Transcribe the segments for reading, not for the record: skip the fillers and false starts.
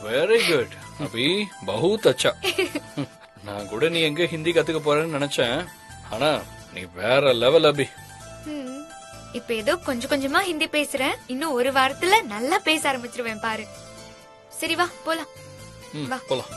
Very good அபி, बहुत अच्छा. நான் கூட நீ எங்க ஹிந்தி கத்துக்க போறேன்னு நினைச்சேன். ஆனா நீ வேற லெவல் அபி. இப்ப ஏதோ கொஞ்சம் கொஞ்சமா ஹிந்தி பேசுறேன். இன்னும் ஒரு வாரத்துல நல்லா பேச ஆரம்பிச்சிருவேன் பாரு. சரி வா போலாம். வா போலாம்.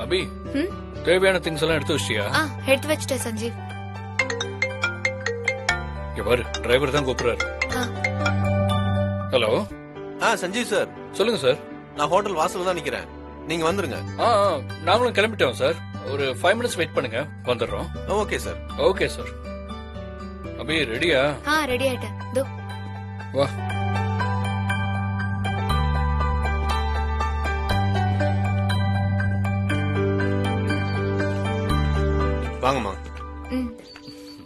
அபி, தேவையான திங்ஸ் எல்லாம் எடுத்து வச்சிட்டியா? எடுத்து வச்சிட்டேன் சஞ்சீவ். இவர் டிரைவர் தான் கூப்பிடுறாரு. ஹலோ. சஞ்சீவ் சார். சொல்லுங்க சார். நான் ஹோட்டல் வாசல்ல தான் நிக்கிறேன். நீங்க வந்துருங்க. நாங்களும் கிளம்பிட்டோம் சார். ஒரு 5 மினிட்ஸ் வெயிட் பண்ணுங்க, வந்துடுறோம். Okay sir. Okay sir. Abhi ரெடியா? ரெடி ஆயிட்டேன். தோ வா. வாங்கம்மா.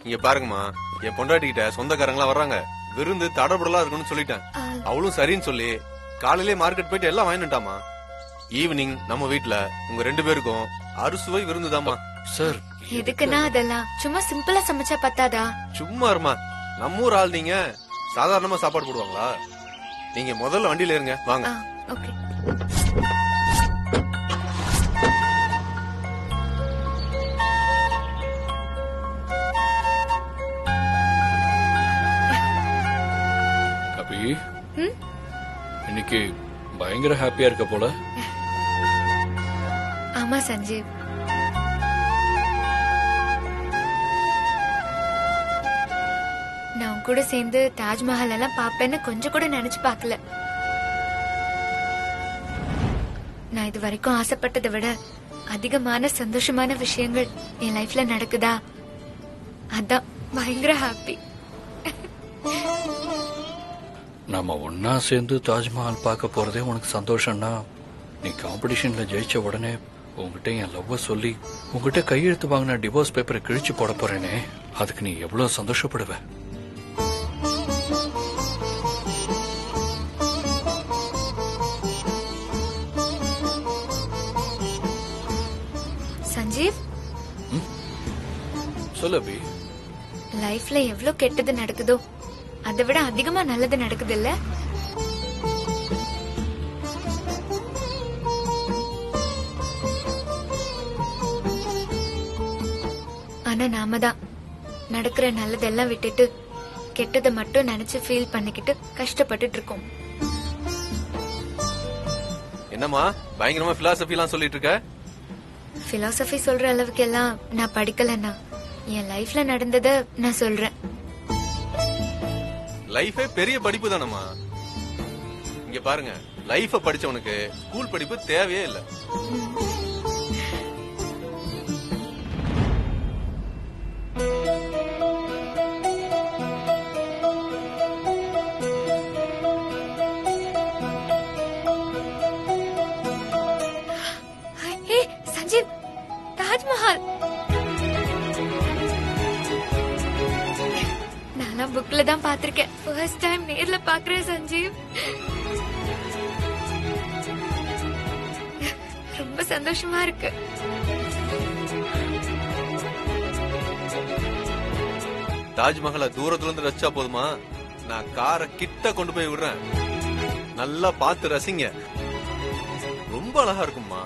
இங்க பாருங்கம்மா, என் பொண்டாட்டி கிட்ட சொந்தக்காரங்களா வர்றாங்க, விருந்து தடபுடலா இருக்குன்னு சொல்லிட்டேன். அவளும் சரின்னு சொல்லி காலையிலே மார்க்கெட் போயிட்டு எல்லாம் வாங்கிட்டாமா. ஈவினிங் நம்ம வீட்ல உங்க 2 பேருக்கும் அறுசுவை விருந்துதாமா. சார் எதுக்குன்னா அதெல்லாம் சும்மா சிம்பிளா சமைச்சா பத்தாதா? சும்மா இருமா, நம்ம ஊர் ஆள் நீங்க, சாதாரணமா சாப்பாடு போடுவாங்களா? நீங்க முதல்ல வண்டியில இருங்க, வாங்க. ஓகே. இன்னைக்கு பயங்கர ஹாப்பியா இருக்க போல. ஆமா சஞ்சீவ். நான் கூட சேர்ந்து தாஜ்மஹால் எல்லாம் பாப்பேன்னு கொஞ்சம் கூட நினைச்சு பாக்கல. நான் இது வரைக்கும் ஆசைப்பட்டதை விட அதிகமான சந்தோஷமான விஷயங்கள் என் லைஃப்ல நடக்குதா, அதான் பயங்கர ஹாப்பி. நாம ஒன்னா சேர்ந்து தாஜ்மஹால் பார்க்க போறதே உனக்கு சந்தோஷம்னா, நீ காம்படிஷன்ல ஜெயிச்ச உடனே உங்ககிட்ட என் லவ்வ சொல்லி உங்ககிட்ட கையெழுத்து வாங்கின டிவோர்ஸ் பேப்பரை கிழிச்சு போட போறேனே, அதுக்கு நீ எவ்வளவு சந்தோஷப்படுவ. சஞ்சீவ், சொல்லு அபி. லைஃப்ல எவ்வளவு கெட்டது நடக்குதோ அதை விட அதிகமா நல்லது நடக்குது இல்ல? ஆனா நாம தான் நடக்கிற நல்லதெல்லாம் விட்டுட்டு கெட்டதை மட்டும் நினைச்சு ஃபீல் பண்ணிக்கிட்டு கஷ்டப்பட்டுட்டு இருக்கோம். என்னம்மா பயங்கரமா பிலாசபி எல்லாம் சொல்லிட்டு இருக்க? பிலாசபி சொல்ற அளவுக்கு எல்லாம் நான் படிக்கலன்னா, என் லைஃப்ல நடந்தத நான் சொல்றேன். லைஃபே பெரிய படிப்பு தானம்மா. இங்க பாருங்க, லைஃப படிச்சவனுக்கு ஸ்கூல் படிப்பு தேவையே இல்ல. ஏய் சஞ்சீவ், தாஜ்மஹால் நான் புக்ல தான் பாத்திருக்கேன். ஃபர்ஸ்ட் டைம் நேர்ல பாக்குறேன் சஞ்சீவ். ரொம்ப சந்தோஷமா இருக்கு. தாஜ்மஹாலை தூரத்துல இருந்து ரசிச்சா போதுமா? நான் காரை கிட்ட கொண்டு போய் விடுறேன். நல்லா பார்த்து ரசிங்க. ரொம்ப அழகா இருக்கும்மா.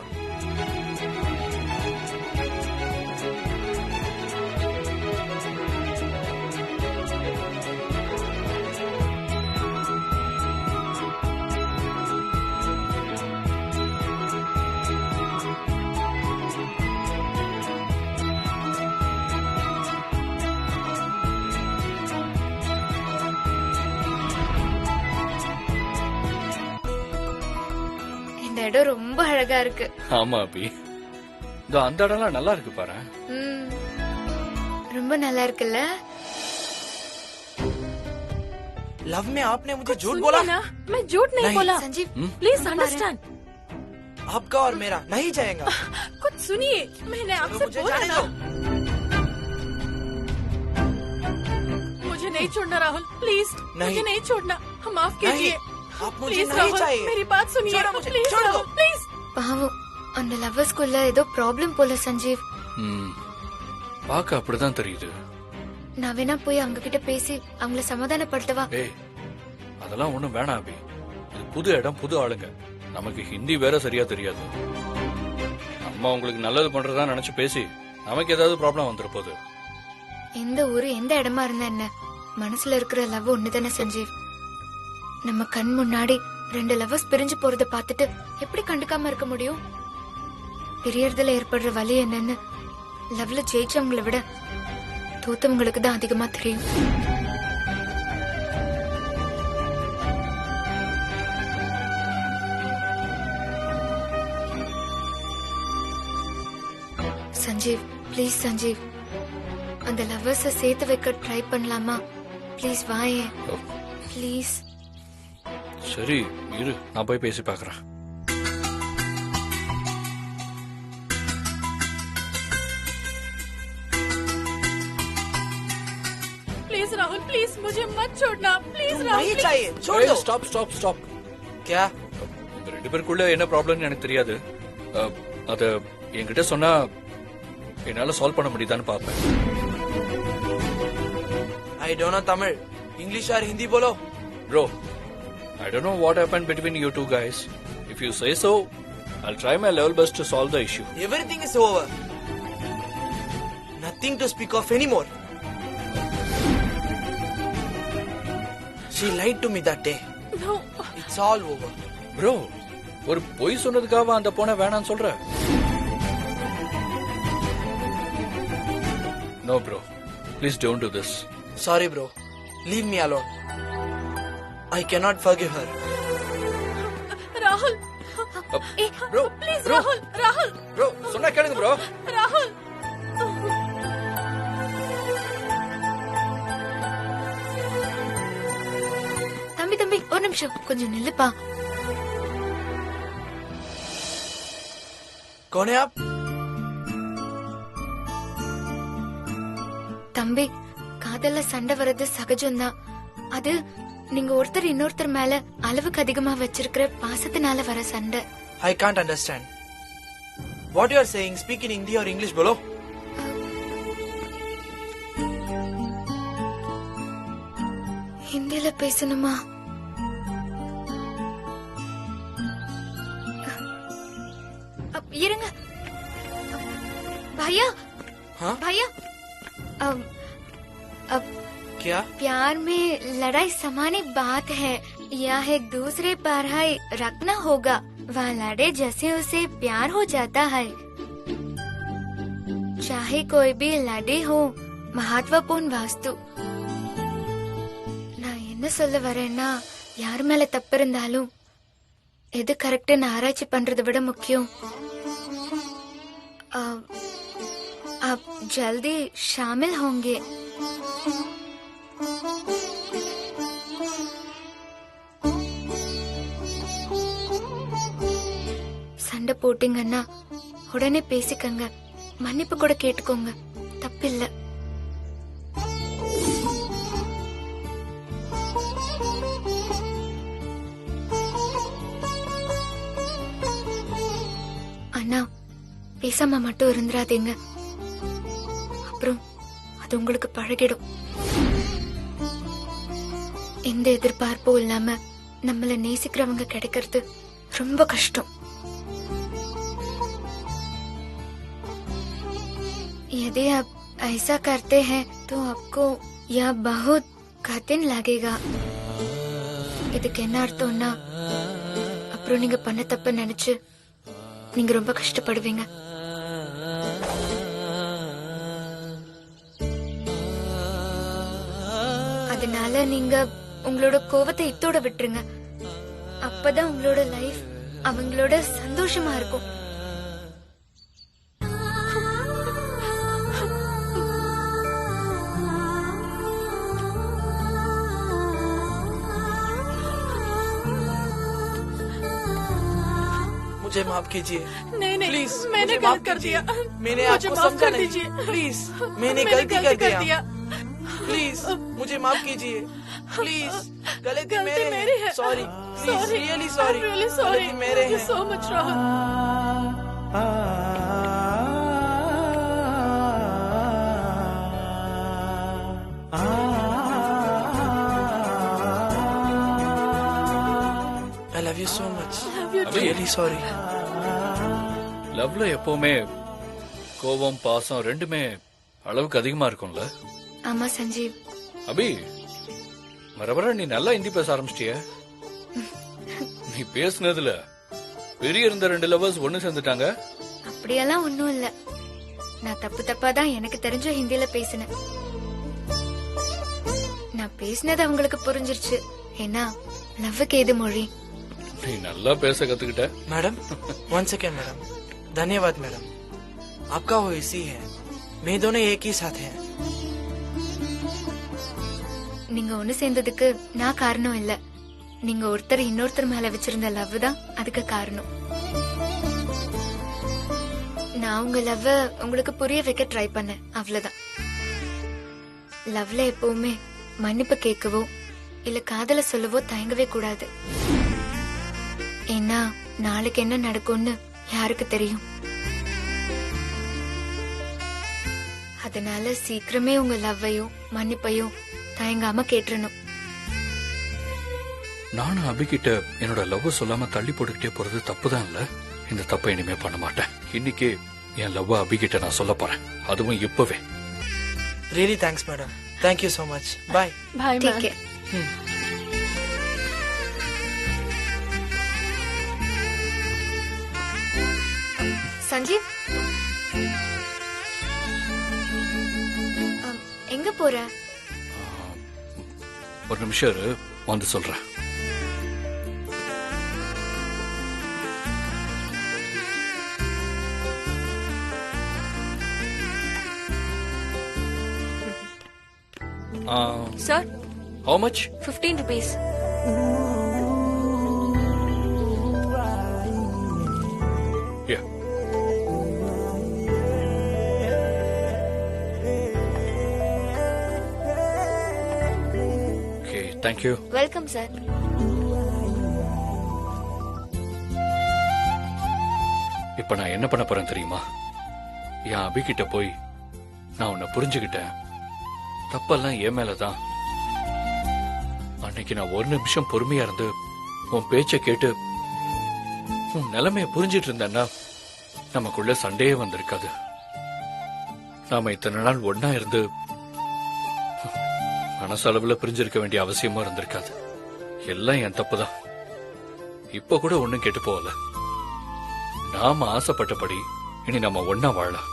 இந்த இடம் ரொம்ப அழகா இருக்கு. ஆமா அபி, இதோ அந்த இடம்லாம் நல்லா இருக்கு பாரு. ம், ரொம்ப நல்லா இருக்குல்ல? लव में आपने मुझे झूठ सुनिए बोला ना, मैं झूठ नहीं बोला। Sanjeev please understand. आपका और मेरा नहीं जाएगा। कुछ सुनिए, मैंने आपसे मुझे बोला जाने ना। दो। मुझे नहीं छोड़ना राहुल, प्लीज नहीं। मुझे नहीं छोड़ना, माफ कीजिए। आप मुझे प्लीज नहीं राहुल, चाहिए। मेरी बात सुनिए, छोड़ो मुझे, प्लीज छोड़ दो। राहुल, प्लीज। பாவம், அந்த லவ்வர்ஸ்குள்ள ஏதோ ப்ராப்ளம் போல சஞ்சீவ். ம், பார்க்க அப்படிதான் தெரியுது. நான் வேணா போய் அவங்க கிட்ட பேசி அவங்கள சமாதானப்படுத்தவா? ஏய், அதெல்லாம் ஒண்ணும் வேணாம் அபி. இது புது இடம், புது ஆளுங்க. நமக்கு ஹிந்தி வேற சரியா தெரியாது. அம்மா உங்களுக்கு நல்லது பண்றதா நினைச்சு பேசி நமக்கு ஏதாவது ப்ராப்ளம் வந்துட போகுது. எந்த ஊரு எந்த இடமா இருந்தா என்ன, மனசுல இருக்கிற லவ் ஒண்ணுதானே சஞ்சீவ். நம்ம கண் முன்னாடி 2 லவ்வர்ஸ் பிரிஞ்சு போறத பார்த்துட்டு எப்படி கண்டுக்காம இருக்க முடியும்? பிரியறதுல ஏற்படுற வலி என்னன்னு லவ்ல ஜெயிச்சவங்களை விட தோத்தவங்களுக்கு தான் அதிகமா தெரியும். சஞ்சீவ், ப்ளீஸ் சஞ்சீவ், அந்த லவ்வர்ஸ சேர்த்து வைக்க ட்ரை பண்ணலாமா? ப்ளீஸ் வாயே, ப்ளீஸ். சரி இரு, நான் போய் பேசி பார்க்கறேன். प्लीज राहुल, प्लीज मुझे मत छोड़ना, प्लीज तुम राहुल, नहीं please। चाहिए, छोड़ दो। Stop stop stop. क्या? இந்த 2 பேருக்குள்ள என்ன ப்ராப்ளம்னு எனக்கு தெரியாது. அத என்கிட்ட சொன்னா என்னால சால்வ் பண்ண முடியுதான்னு பாப்பேன். I don't know Tamil, English or Hindi बोलो। Bro, I don't know what happened between you two guys. If you say so, I'll try my level best to solve the issue. Everything is over. Nothing to speak of anymore. She lied to me that day. No, It's all over. Bro, ஒரு பொய் சொன்னதுக்காக அந்த பொண்ணை வேணாம்னு சொல்ற? No bro, please don't do this. Sorry bro, leave me alone. I cannot forgive her. Rahul, Bro, please bro, Rahul, Rahul, bro, சொன்னா கேளுங்க bro. Rahul. தம்பி தம்பி, ஒரு நிமிஷம், கொஞ்சம் நில்லுப்பா. कौन है आप? தம்பி, காதல்ல சண்டை வர்றது சகஜம்தான். அது நீங்க ஒருத்தர் இன்னொருத்தர் மேல அளவுக்கு அதிகமா வச்சிருக்கிற பாசத்தினால வர சண்டை. I can't understand. What you are saying? Speak in Hindi or English बोलो. ஹிந்தில பேசணுமா? இருங்க भैया, हाँ? भैया, अब क्या? प्यार में लड़ाई समानी बात है, यह एक दूसरे पर है रखना होगा। वालाडे जैसे उसे प्यार हो जाता है। चाहे कोई भी लाडे हो महत्वपूर्ण वास्तु। நான் என்ன சொல்ல வரேன்னா, யார் மேல தப்பு இருந்தாலும் எது கரெக்ட்னு ஆராய்ச்சி பண்றதை விட முக்கியம் आप जल्दी शामिल होंगे। சண்டை போட்டீங்கன்னா உடனே பேசிக்கங்க, மன்னிப்பு கூட கேட்டுக்கோங்க, தப்பில்ல। அண்ணா பேசாம மட்டும் இருந்துராதீங்க, அப்புறம் அது உங்களுக்கு பழகிடும்। எந்த எதிர்பார்ப்பும் இல்லாம நம்மள நேசிக்கிறவங்க கிடைக்கிறது ரொம்ப கஷ்டம்। यदि आप ऐसा करते हैं तो आपको यह बहुत कठिन लगेगा। இதுக்கு என்ன அர்த்தம்னா, அப்புறம் நீங்க பண்ண தப்ப நினைச்சு நீங்க ரொம்ப கஷ்டப்படுவீங்க। அதனால நீங்க உங்களோட கோவத்தை இத்தோட விட்டுருங்க, அப்பதான் உங்களோட லைஃப் அவங்களோட சந்தோஷமா இருக்கும்। मुझे माफ कीजिए। नहीं नहीं, प्लीज मैंने मुझे गलत माफ कर कीजिए। दिया। मैंने मुझे आपको माफ समझा कर नहीं। दीजिए। प्लीज मैंने गलती कर दिया। प्लीज मुझे माफ कीजिए। प्लीज गलती मेरी है। Sorry please, really sorry. really sorry. गलती मेरे Thank you हैं। so much, Rahul. I love you so much. Love you too. Really sorry. லவ்ல எப்பவுமே கோபம் பாசம் ரெண்டுமே அளவுக்கு அதிகமா இருக்கும்ல ஆமா சஞ்சீவ், அபி, வர நீ நல்லா ஹிந்தி பேச ஆரம்பிச்சிட்டிய। நீ பேசுனதுல பெரிய இருந்த 2 லவர்ஸ் ஒண்ணு சேர்ந்துட்டாங்க। அப்படியெல்லாம் ஒண்ணும் இல்ல, நான் தப்பு தப்பா தான் எனக்கு தெரிஞ்ச ஹிந்தில பேசினேன்। நான் பேசினது அவங்களுக்கு புரிஞ்சிருச்சு, ஏன்னா லவ்வுக்கு ஏது மொழி। நீ நல்லா பேச கத்துக்கிட்ட। Madam 1 second madam. धन्यवाद मैडम, आपका वो इसी है, मैं दोनों एक ही साथ हैं। நீங்க ஒண்ணு சேர்ந்ததுக்கு நான் காரணம் இல்ல, நீங்க ஒருத்தர் இன்னொருத்தர் மேல வச்சிருந்த லவ் தான் அதுக்கு காரணம்। நான் உங்க லவ் உங்களுக்கு புரிய வைக்க ட்ரை பண்ணேன், அவ்வளவுதான்। லவ்ல எப்பவுமே மன்னிப்பு கேட்கவோ இல்ல காதல சொல்லவோ தயங்கவே கூடாது, ஏன்னா நாளைக்கு என்ன நடக்கும்னு யாருக்கு தெரியும்। அதனால சீக்கிரமே உங்க லவ்வையும் மன்னிப்பையும் தயங்காம கேட்டுறணும்। நானும் அபிகிட்ட என்னோட லவ் சொல்லாம தள்ளி போட்டுக்கிட்டே போறது தப்புதான் இல்ல। இந்த தப்பை இனிமே பண்ண மாட்டேன்। இன்னைக்கு என் லவ் அபிகிட்ட நான் சொல்ல போறேன், அதுவும் இப்பவே। Really thanks madam, thank you so much. Bye. Bye, ठीक man. है। சஞ்சீவ், எங்க போற? ஒரு நிமிஷம் இரு, வந்து சொல்றேன்। Sir, How much? 15 rupees. Yeah. Okay, thank you. Welcome, sir. இப்ப நான் என்ன பண்ண போறேன் தெரியுமா? என் அபிகிட்ட போய் நான் உன்னை புரிஞ்சுக்கிட்டேன், தப்பெல்லாம் என் மேலதான், அன்னைக்கு நான் ஒரு நிமிஷம் பொறுமையா இருந்து உன் பேச்ச கேட்டு உன் நிலைமைய புரிஞ்சிட்டு இருந்தேன்னா நமக்குள்ள சண்டையே வந்திருக்காது। நாம இத்தனை நாள் ஒன்னா இருந்து மனசளவுல பிரிஞ்சிருக்க வேண்டிய அவசியமா இருந்திருக்காது। எல்லாம் என் தப்புதான், இப்ப கூட ஒண்ணும் கேட்டு போகல। நாம ஆசைப்பட்டபடி இனி நம்ம ஒன்னா வாழலாம்.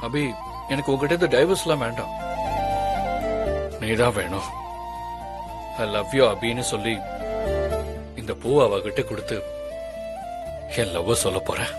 அபி, எனக்கு உங்ககிட்ட இருந்து டைவர்ஸ் எல்லாம் வேண்டாம். நீதான் வேணும். ஐ லவ் யூ அபின்னு சொல்லி இந்த பூவை அவகிட்ட கொடுத்து என் லவ் சொல்ல போறேன்.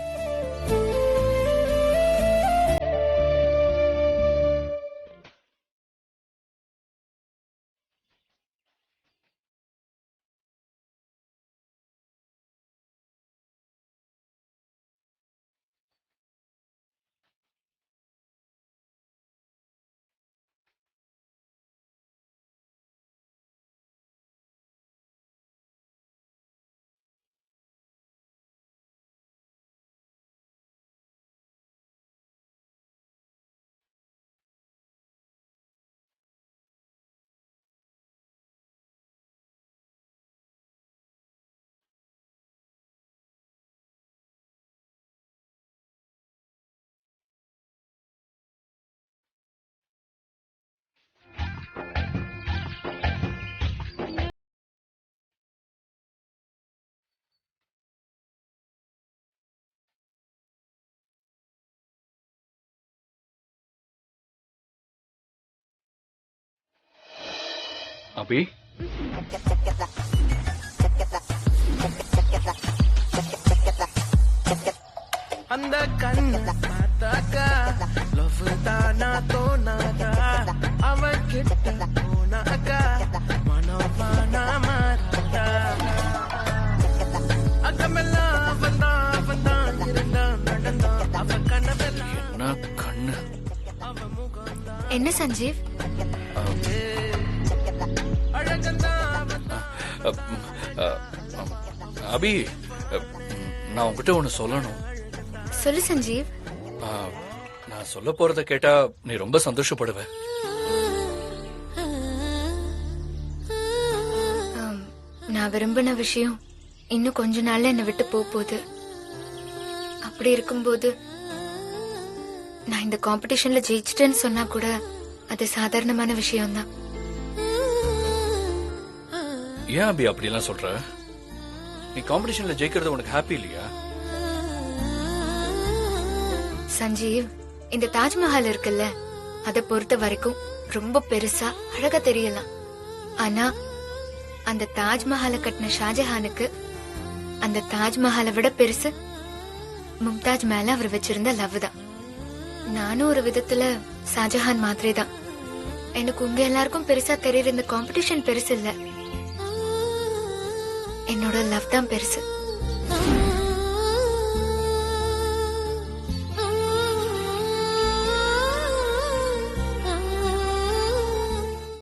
அபி, அந்த கண்ணு பார்த்தாக்கா லவ் தானா தோணாதா அவ கிட்ட போனாக்கா மனோபானா மாறாதா அகமெல்லாம் அவன்தான் இருந்தான் நடந்தான் அவ கனவெல்லாம் என்ன கண்ணு. என்ன சஞ்சீவ்? அபி, நான் உன்கிட்ட ஒண்ணு சொல்லணும். சொல்லு சஞ்சீவ். நான் சொல்ல போறத கேட்டா நீ ரொம்ப சந்தோஷப்படுவ. நான் விரும்பின விஷயம் இன்னும் கொஞ்ச நாள்ல என்னை விட்டு போகுது. அப்படி இருக்கும்போது நான் இந்த காம்படிஷன்ல ஜெயிச்சிட்டேன்னு சொன்னா கூட அது சாதாரணமான விஷயம்தான். ஏன் அபி அப்படிலாம் சொல்ற? நீ காம்படிஷன்ல ஜெயிக்கிறது உனக்கு ஹாப்பி இல்லையா? சஞ்சீவ், இந்த தாஜ்மஹால் இருக்குல்ல, அதை பொறுத்த வரைக்கும் ரொம்ப பெருசா அழகா தெரியலாம். ஆனா அந்த தாஜ்மஹாலை கட்டின ஷாஜஹானுக்கு அந்த தாஜ்மஹாலை விட பெருசு மும்தாஜ் மேல அவர் வச்சிருந்த லவ் தான். நானும் ஒரு விதத்துல ஷாஜஹான் மாதிரி தான். எனக்கு உங்க எல்லாருக்கும் பெருசா தெரியுற இந்த காம்படிஷன் பெருசு இல்ல, என்னோட லவ் தான் பெருசு.